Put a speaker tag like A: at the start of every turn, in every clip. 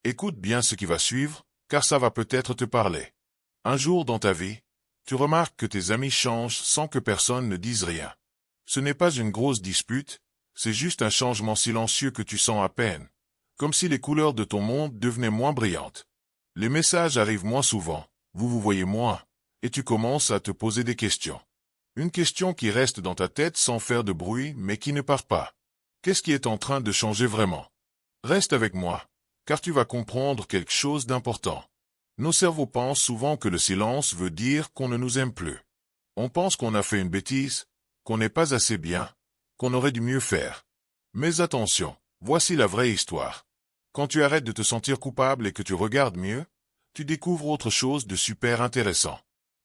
A: Écoute bien ce qui va suivre, car ça va peut-être te parler. Un jour dans ta vie, tu remarques que tes amis changent sans que personne ne dise rien. Ce n'est pas une grosse dispute, c'est juste un changement silencieux que tu sens à peine, comme si les couleurs de ton monde devenaient moins brillantes. Les messages arrivent moins souvent, vous vous voyez moins, et tu commences à te poser des questions. Une question qui reste dans ta tête sans faire de bruit mais qui ne part pas. Qu'est-ce qui est en train de changer vraiment? Reste avec moi, car tu vas comprendre quelque chose d'important. Nos cerveaux pensent souvent que le silence veut dire qu'on ne nous aime plus. On pense qu'on a fait une bêtise, qu'on n'est pas assez bien, qu'on aurait dû mieux faire. Mais attention, voici la vraie histoire. Quand tu arrêtes de te sentir coupable et que tu regardes mieux, tu découvres autre chose de super intéressant.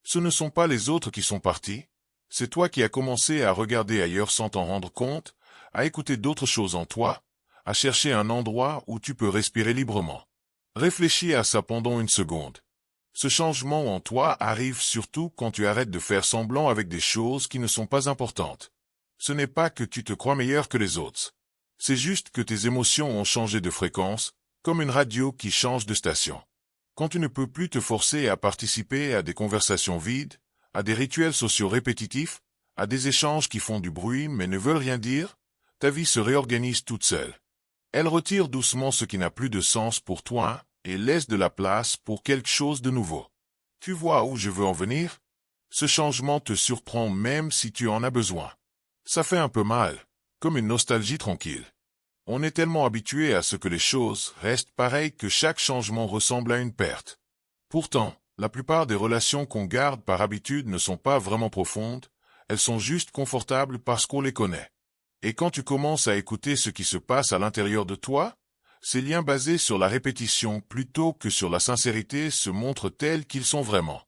A: Ce ne sont pas les autres qui sont partis, c'est toi qui as commencé à regarder ailleurs sans t'en rendre compte, à écouter d'autres choses en toi, à chercher un endroit où tu peux respirer librement. Réfléchis à ça pendant une seconde. Ce changement en toi arrive surtout quand tu arrêtes de faire semblant avec des choses qui ne sont pas importantes. Ce n'est pas que tu te crois meilleur que les autres. C'est juste que tes émotions ont changé de fréquence, comme une radio qui change de station. Quand tu ne peux plus te forcer à participer à des conversations vides, à des rituels sociaux répétitifs, à des échanges qui font du bruit mais ne veulent rien dire, ta vie se réorganise toute seule. Elle retire doucement ce qui n'a plus de sens pour toi et laisse de la place pour quelque chose de nouveau. Tu vois où je veux en venir? Ce changement te surprend même si tu en as besoin. Ça fait un peu mal, comme une nostalgie tranquille. On est tellement habitué à ce que les choses restent pareilles que chaque changement ressemble à une perte. Pourtant, la plupart des relations qu'on garde par habitude ne sont pas vraiment profondes, elles sont juste confortables parce qu'on les connaît. Et quand tu commences à écouter ce qui se passe à l'intérieur de toi, ces liens basés sur la répétition plutôt que sur la sincérité se montrent tels qu'ils sont vraiment.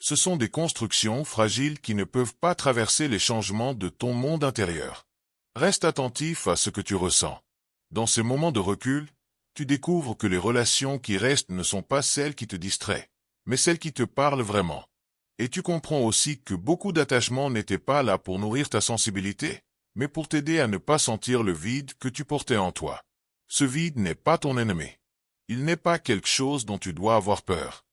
A: Ce sont des constructions fragiles qui ne peuvent pas traverser les changements de ton monde intérieur. Reste attentif à ce que tu ressens. Dans ces moments de recul, tu découvres que les relations qui restent ne sont pas celles qui te distraient, mais celles qui te parlent vraiment. Et tu comprends aussi que beaucoup d'attachements n'étaient pas là pour nourrir ta sensibilité, mais pour t'aider à ne pas sentir le vide que tu portais en toi. Ce vide n'est pas ton ennemi. Il n'est pas quelque chose dont tu dois avoir peur.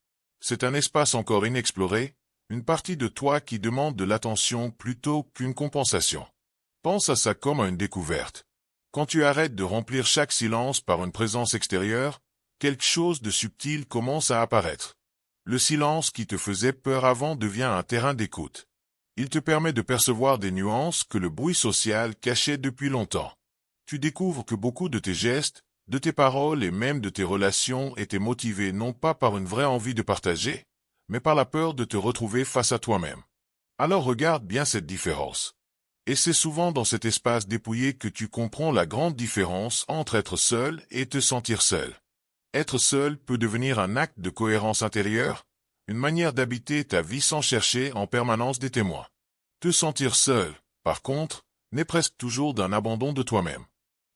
A: C'est un espace encore inexploré, une partie de toi qui demande de l'attention plutôt qu'une compensation. Pense à ça comme à une découverte. Quand tu arrêtes de remplir chaque silence par une présence extérieure, quelque chose de subtil commence à apparaître. Le silence qui te faisait peur avant devient un terrain d'écoute. Il te permet de percevoir des nuances que le bruit social cachait depuis longtemps. Tu découvres que beaucoup de tes gestes, de tes paroles et même de tes relations étaient motivés non pas par une vraie envie de partager, mais par la peur de te retrouver face à toi-même. Alors regarde bien cette différence. Et c'est souvent dans cet espace dépouillé que tu comprends la grande différence entre être seul et te sentir seul. Être seul peut devenir un acte de cohérence intérieure, une manière d'habiter ta vie sans chercher en permanence des témoins. Te sentir seul, par contre, naît presque toujours d'un abandon de toi-même.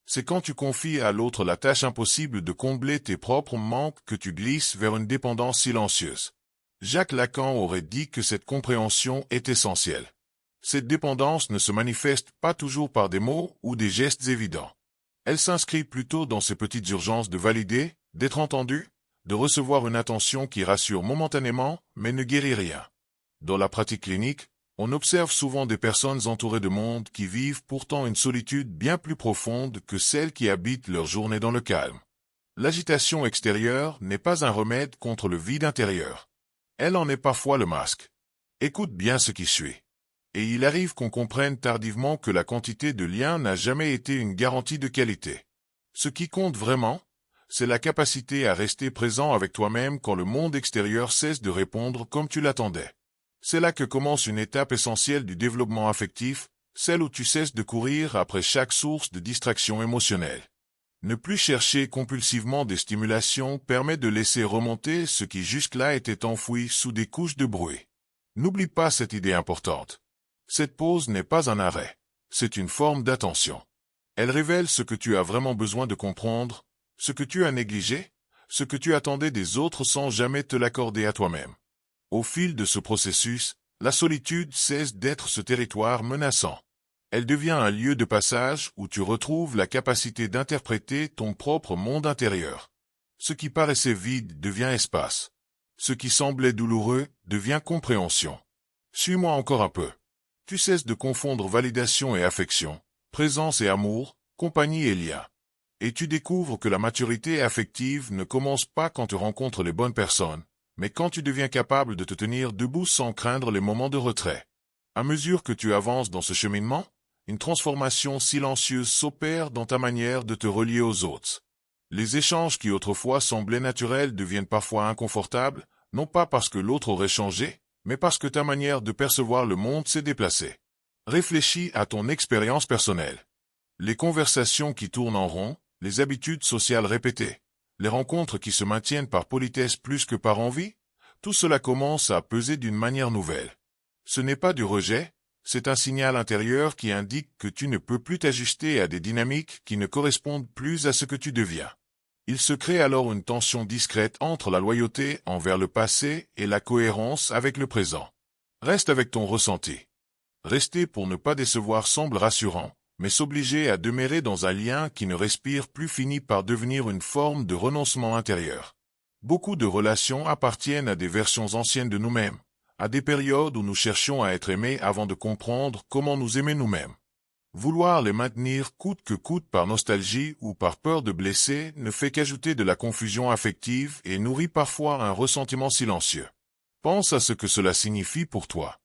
A: C'est quand tu confies à l'autre la tâche impossible de combler tes propres manques que tu glisses vers une dépendance silencieuse. Jacques Lacan aurait dit que cette compréhension est essentielle. Cette dépendance ne se manifeste pas toujours par des mots ou des gestes évidents. Elle s'inscrit plutôt dans ces petites urgences de valider, d'être entendu, de recevoir une attention qui rassure momentanément mais ne guérit rien. Dans la pratique clinique, on observe souvent des personnes entourées de monde qui vivent pourtant une solitude bien plus profonde que celles qui habitent leur journée dans le calme. L'agitation extérieure n'est pas un remède contre le vide intérieur. Elle en est parfois le masque. Écoute bien ce qui suit. Et il arrive qu'on comprenne tardivement que la quantité de liens n'a jamais été une garantie de qualité. Ce qui compte vraiment, c'est la capacité à rester présent avec toi-même quand le monde extérieur cesse de répondre comme tu l'attendais. C'est là que commence une étape essentielle du développement affectif, celle où tu cesses de courir après chaque source de distraction émotionnelle. Ne plus chercher compulsivement des stimulations permet de laisser remonter ce qui jusque-là était enfoui sous des couches de bruit. N'oublie pas cette idée importante. Cette pause n'est pas un arrêt, c'est une forme d'attention. Elle révèle ce que tu as vraiment besoin de comprendre, ce que tu as négligé, ce que tu attendais des autres sans jamais te l'accorder à toi-même. Au fil de ce processus, la solitude cesse d'être ce territoire menaçant. Elle devient un lieu de passage où tu retrouves la capacité d'interpréter ton propre monde intérieur. Ce qui paraissait vide devient espace. Ce qui semblait douloureux devient compréhension. Suis-moi encore un peu. Tu cesses de confondre validation et affection, présence et amour, compagnie et lien. Et tu découvres que la maturité affective ne commence pas quand tu rencontres les bonnes personnes, mais quand tu deviens capable de te tenir debout sans craindre les moments de retrait. À mesure que tu avances dans ce cheminement, une transformation silencieuse s'opère dans ta manière de te relier aux autres. Les échanges qui autrefois semblaient naturels deviennent parfois inconfortables, non pas parce que l'autre aurait changé, mais parce que ta manière de percevoir le monde s'est déplacée. Réfléchis à ton expérience personnelle. Les conversations qui tournent en rond, les habitudes sociales répétées, les rencontres qui se maintiennent par politesse plus que par envie, tout cela commence à peser d'une manière nouvelle. Ce n'est pas du rejet, c'est un signal intérieur qui indique que tu ne peux plus t'ajuster à des dynamiques qui ne correspondent plus à ce que tu deviens. Il se crée alors une tension discrète entre la loyauté envers le passé et la cohérence avec le présent. Reste avec ton ressenti. Rester pour ne pas décevoir semble rassurant, mais s'obliger à demeurer dans un lien qui ne respire plus finit par devenir une forme de renoncement intérieur. Beaucoup de relations appartiennent à des versions anciennes de nous-mêmes, à des périodes où nous cherchions à être aimés avant de comprendre comment nous aimer nous-mêmes. Vouloir les maintenir coûte que coûte par nostalgie ou par peur de blesser ne fait qu'ajouter de la confusion affective et nourrit parfois un ressentiment silencieux. Pense à ce que cela signifie pour toi.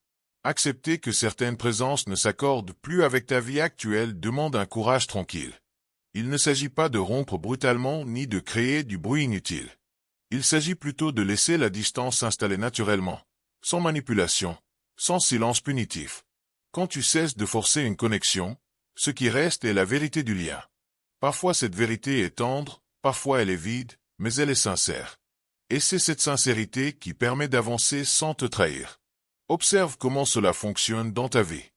A: Accepter que certaines présences ne s'accordent plus avec ta vie actuelle demande un courage tranquille. Il ne s'agit pas de rompre brutalement ni de créer du bruit inutile. Il s'agit plutôt de laisser la distance s'installer naturellement, sans manipulation, sans silence punitif. Quand tu cesses de forcer une connexion, ce qui reste est la vérité du lien. Parfois cette vérité est tendre, parfois elle est vide, mais elle est sincère. Et c'est cette sincérité qui permet d'avancer sans te trahir. Observe comment cela fonctionne dans ta vie.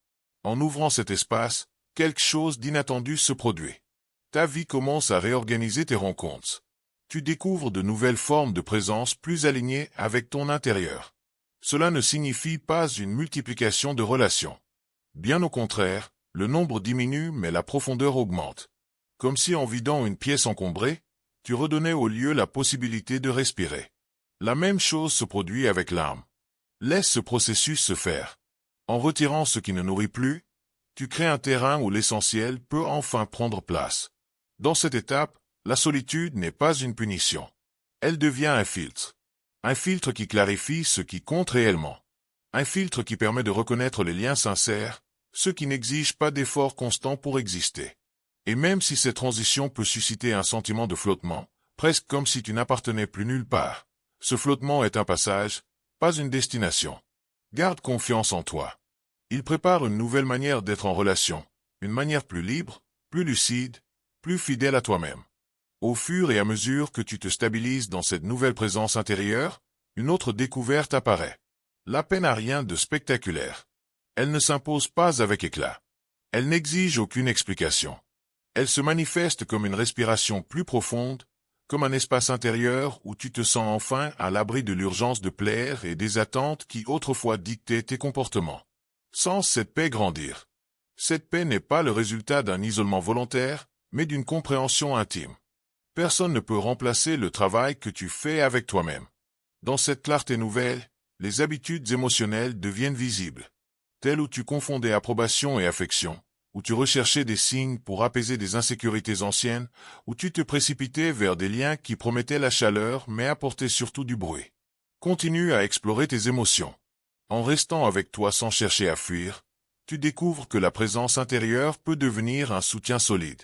A: En ouvrant cet espace, quelque chose d'inattendu se produit. Ta vie commence à réorganiser tes rencontres. Tu découvres de nouvelles formes de présence plus alignées avec ton intérieur. Cela ne signifie pas une multiplication de relations. Bien au contraire, le nombre diminue mais la profondeur augmente. Comme si en vidant une pièce encombrée, tu redonnais au lieu la possibilité de respirer. La même chose se produit avec l'âme. Laisse ce processus se faire. En retirant ce qui ne nourrit plus, tu crées un terrain où l'essentiel peut enfin prendre place. Dans cette étape, la solitude n'est pas une punition. Elle devient un filtre. Un filtre qui clarifie ce qui compte réellement. Un filtre qui permet de reconnaître les liens sincères, ceux qui n'exigent pas d'efforts constants pour exister. Et même si cette transition peut susciter un sentiment de flottement, presque comme si tu n'appartenais plus nulle part, ce flottement est un passage, pas une destination. Garde confiance en toi. Il prépare une nouvelle manière d'être en relation, une manière plus libre, plus lucide, plus fidèle à toi-même. Au fur et à mesure que tu te stabilises dans cette nouvelle présence intérieure, une autre découverte apparaît. La paix n'a rien de spectaculaire. Elle ne s'impose pas avec éclat. Elle n'exige aucune explication. Elle se manifeste comme une respiration plus profonde, comme un espace intérieur où tu te sens enfin à l'abri de l'urgence de plaire et des attentes qui autrefois dictaient tes comportements. Sens cette paix grandir. Cette paix n'est pas le résultat d'un isolement volontaire, mais d'une compréhension intime. Personne ne peut remplacer le travail que tu fais avec toi-même. Dans cette clarté nouvelle, les habitudes émotionnelles deviennent visibles. Telles où tu confondais approbation et affection, où tu recherchais des signes pour apaiser des insécurités anciennes, où tu te précipitais vers des liens qui promettaient la chaleur mais apportaient surtout du bruit. Continue à explorer tes émotions. En restant avec toi sans chercher à fuir, tu découvres que la présence intérieure peut devenir un soutien solide.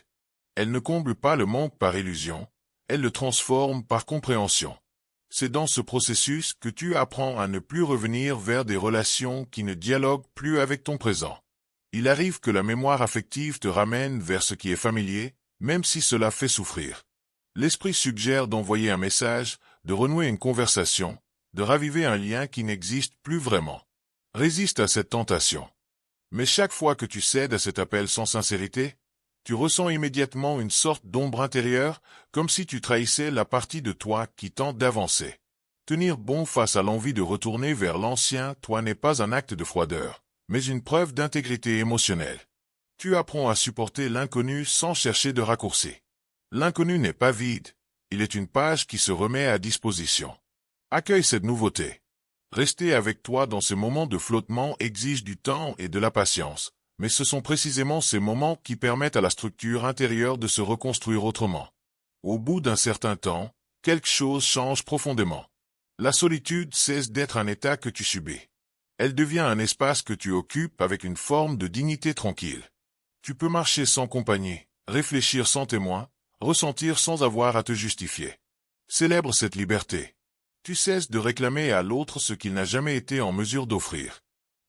A: Elle ne comble pas le manque par illusion, elle le transforme par compréhension. C'est dans ce processus que tu apprends à ne plus revenir vers des relations qui ne dialoguent plus avec ton présent. Il arrive que la mémoire affective te ramène vers ce qui est familier, même si cela fait souffrir. L'esprit suggère d'envoyer un message, de renouer une conversation, de raviver un lien qui n'existe plus vraiment. Résiste à cette tentation. Mais chaque fois que tu cèdes à cet appel sans sincérité, tu ressens immédiatement une sorte d'ombre intérieure, comme si tu trahissais la partie de toi qui tente d'avancer. Tenir bon face à l'envie de retourner vers l'ancien toi n'est pas un acte de froideur, mais une preuve d'intégrité émotionnelle. Tu apprends à supporter l'inconnu sans chercher de raccourci. L'inconnu n'est pas vide, Il est une page qui se remet à disposition. Accueille cette nouveauté. Rester avec toi dans ces moments de flottement exige du temps et de la patience, mais ce sont précisément ces moments qui permettent à la structure intérieure de se reconstruire autrement. Au bout d'un certain temps, quelque chose change profondément. La solitude cesse d'être un état que tu subis. Elle devient un espace que tu occupes avec une forme de dignité tranquille. Tu peux marcher sans compagnie, réfléchir sans témoin, ressentir sans avoir à te justifier. Célèbre cette liberté. Tu cesses de réclamer à l'autre ce qu'il n'a jamais été en mesure d'offrir.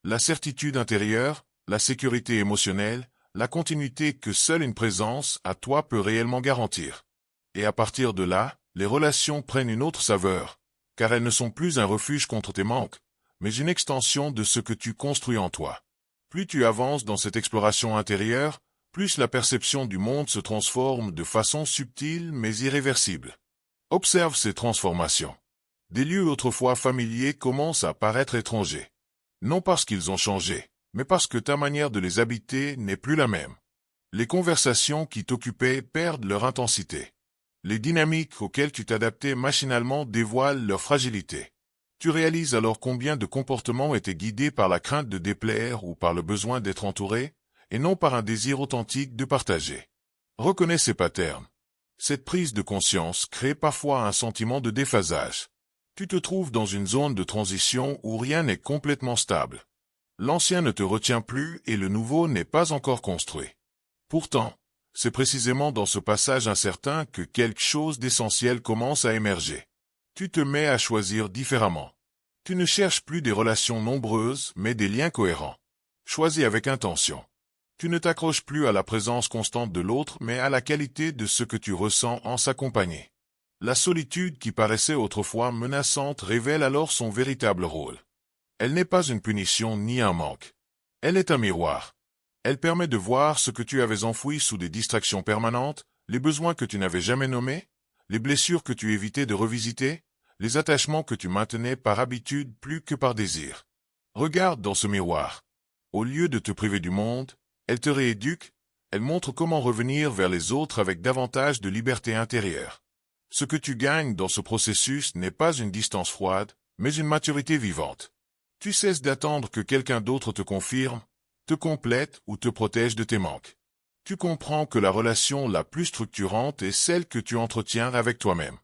A: La certitude intérieure, la sécurité émotionnelle, la continuité que seule une présence à toi peut réellement garantir. Et à partir de là, les relations prennent une autre saveur, car elles ne sont plus un refuge contre tes manques, mais une extension de ce que tu construis en toi. Plus tu avances dans cette exploration intérieure, plus la perception du monde se transforme de façon subtile mais irréversible. Observe ces transformations. Des lieux autrefois familiers commencent à paraître étrangers. Non parce qu'ils ont changé, mais parce que ta manière de les habiter n'est plus la même. Les conversations qui t'occupaient perdent leur intensité. Les dynamiques auxquelles tu t'adaptais machinalement dévoilent leur fragilité. Tu réalises alors combien de comportements étaient guidés par la crainte de déplaire ou par le besoin d'être entouré, et non par un désir authentique de partager. Reconnais ces patterns. Cette prise de conscience crée parfois un sentiment de déphasage. Tu te trouves dans une zone de transition où rien n'est complètement stable. L'ancien ne te retient plus et le nouveau n'est pas encore construit. Pourtant, c'est précisément dans ce passage incertain que quelque chose d'essentiel commence à émerger. Tu te mets à choisir différemment. Tu ne cherches plus des relations nombreuses, mais des liens cohérents. Choisis avec intention. Tu ne t'accroches plus à la présence constante de l'autre, mais à la qualité de ce que tu ressens en sa compagnie. La solitude qui paraissait autrefois menaçante révèle alors son véritable rôle. Elle n'est pas une punition ni un manque. Elle est un miroir. Elle permet de voir ce que tu avais enfoui sous des distractions permanentes, les besoins que tu n'avais jamais nommés, les blessures que tu évitais de revisiter, les attachements que tu maintenais par habitude plus que par désir. Regarde dans ce miroir. Au lieu de te priver du monde, elle te rééduque, elle montre comment revenir vers les autres avec davantage de liberté intérieure. Ce que tu gagnes dans ce processus n'est pas une distance froide, mais une maturité vivante. Tu cesses d'attendre que quelqu'un d'autre te confirme, te complète ou te protège de tes manques. Tu comprends que la relation la plus structurante est celle que tu entretiens avec toi-même.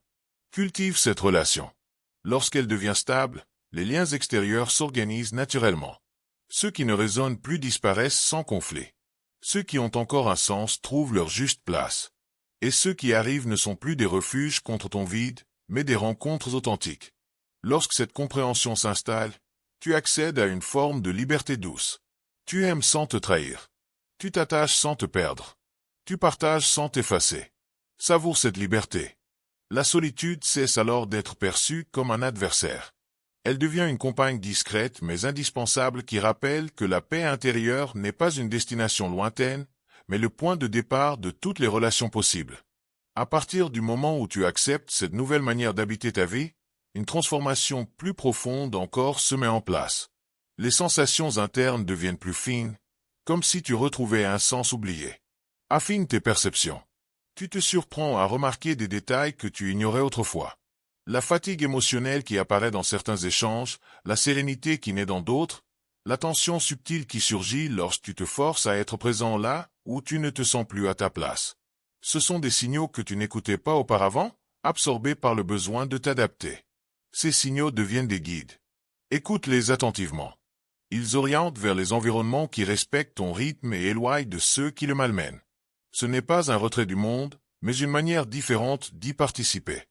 A: Cultive cette relation. Lorsqu'elle devient stable, les liens extérieurs s'organisent naturellement. Ceux qui ne résonnent plus disparaissent sans conflit. Ceux qui ont encore un sens trouvent leur juste place. Et ceux qui arrivent ne sont plus des refuges contre ton vide, mais des rencontres authentiques. Lorsque cette compréhension s'installe, tu accèdes à une forme de liberté douce. Tu aimes sans te trahir. Tu t'attaches sans te perdre. Tu partages sans t'effacer. Savoure cette liberté. La solitude cesse alors d'être perçue comme un adversaire. Elle devient une compagne discrète mais indispensable qui rappelle que la paix intérieure n'est pas une destination lointaine, mais le point de départ de toutes les relations possibles. À partir du moment où tu acceptes cette nouvelle manière d'habiter ta vie, une transformation plus profonde encore se met en place. Les sensations internes deviennent plus fines, comme si tu retrouvais un sens oublié. Affine tes perceptions. Tu te surprends à remarquer des détails que tu ignorais autrefois. La fatigue émotionnelle qui apparaît dans certains échanges, la sérénité qui naît dans d'autres, la tension subtile qui surgit lorsque tu te forces à être présent là où tu ne te sens plus à ta place. Ce sont des signaux que tu n'écoutais pas auparavant, absorbés par le besoin de t'adapter. Ces signaux deviennent des guides. Écoute-les attentivement. Ils orientent vers les environnements qui respectent ton rythme et éloignent de ceux qui le malmènent. Ce n'est pas un retrait du monde, mais une manière différente d'y participer.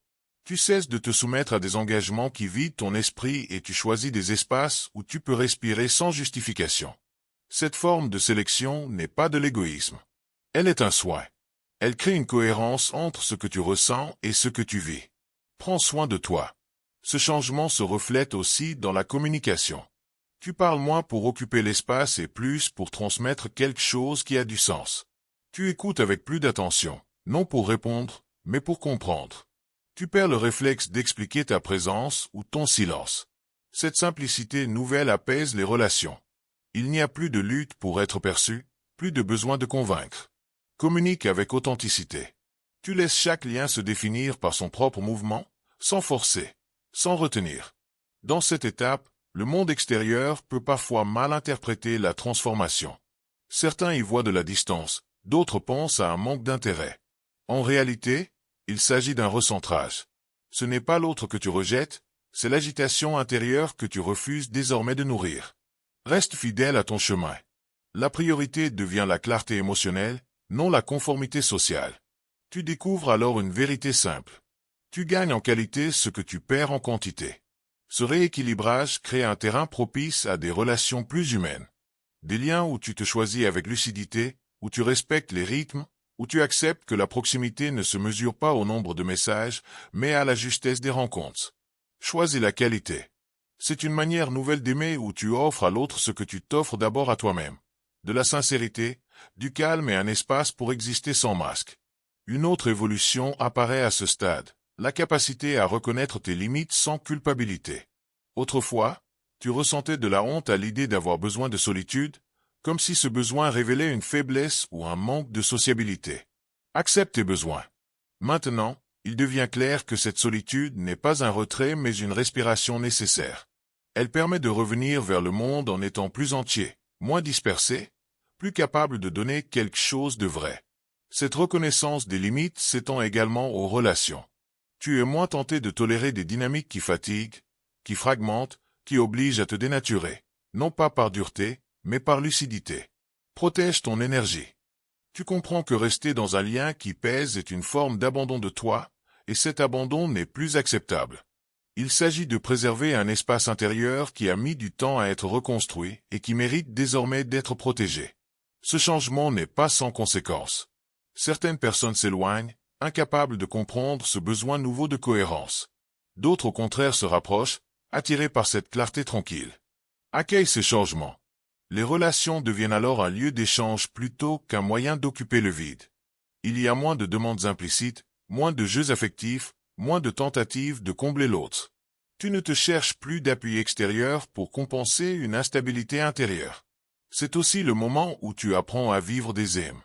A: Tu cesses de te soumettre à des engagements qui vident ton esprit et tu choisis des espaces où tu peux respirer sans justification. Cette forme de sélection n'est pas de l'égoïsme. Elle est un soin. Elle crée une cohérence entre ce que tu ressens et ce que tu vis. Prends soin de toi. Ce changement se reflète aussi dans la communication. Tu parles moins pour occuper l'espace et plus pour transmettre quelque chose qui a du sens. Tu écoutes avec plus d'attention, non pour répondre, mais pour comprendre. Tu perds le réflexe d'expliquer ta présence ou ton silence. Cette simplicité nouvelle apaise les relations. Il n'y a plus de lutte pour être perçu, plus de besoin de convaincre. Communique avec authenticité. Tu laisses chaque lien se définir par son propre mouvement, sans forcer, sans retenir. Dans cette étape, le monde extérieur peut parfois mal interpréter la transformation. Certains y voient de la distance, d'autres pensent à un manque d'intérêt. En réalité, il s'agit d'un recentrage. Ce n'est pas l'autre que tu rejettes, c'est l'agitation intérieure que tu refuses désormais de nourrir. Reste fidèle à ton chemin. La priorité devient la clarté émotionnelle, non la conformité sociale. Tu découvres alors une vérité simple. Tu gagnes en qualité ce que tu perds en quantité. Ce rééquilibrage crée un terrain propice à des relations plus humaines. Des liens où tu te choisis avec lucidité, où tu respectes les rythmes, où tu acceptes que la proximité ne se mesure pas au nombre de messages, mais à la justesse des rencontres. Choisis la qualité. C'est une manière nouvelle d'aimer où tu offres à l'autre ce que tu t'offres d'abord à toi-même. De la sincérité, du calme et un espace pour exister sans masque. Une autre évolution apparaît à ce stade, la capacité à reconnaître tes limites sans culpabilité. Autrefois, tu ressentais de la honte à l'idée d'avoir besoin de solitude, comme si ce besoin révélait une faiblesse ou un manque de sociabilité. Accepte tes besoins. Maintenant, il devient clair que cette solitude n'est pas un retrait mais une respiration nécessaire. Elle permet de revenir vers le monde en étant plus entier, moins dispersé, plus capable de donner quelque chose de vrai. Cette reconnaissance des limites s'étend également aux relations. Tu es moins tenté de tolérer des dynamiques qui fatiguent, qui fragmentent, qui obligent à te dénaturer, non pas par dureté, mais par lucidité. Protège ton énergie. Tu comprends que rester dans un lien qui pèse est une forme d'abandon de toi, et cet abandon n'est plus acceptable. Il s'agit de préserver un espace intérieur qui a mis du temps à être reconstruit et qui mérite désormais d'être protégé. Ce changement n'est pas sans conséquences. Certaines personnes s'éloignent, incapables de comprendre ce besoin nouveau de cohérence. D'autres au contraire se rapprochent, attirés par cette clarté tranquille. Accueille ces changements. Les relations deviennent alors un lieu d'échange plutôt qu'un moyen d'occuper le vide. Il y a moins de demandes implicites, moins de jeux affectifs, moins de tentatives de combler l'autre. Tu ne te cherches plus d'appui extérieur pour compenser une instabilité intérieure. C'est aussi le moment où tu apprends à vivre des aimes.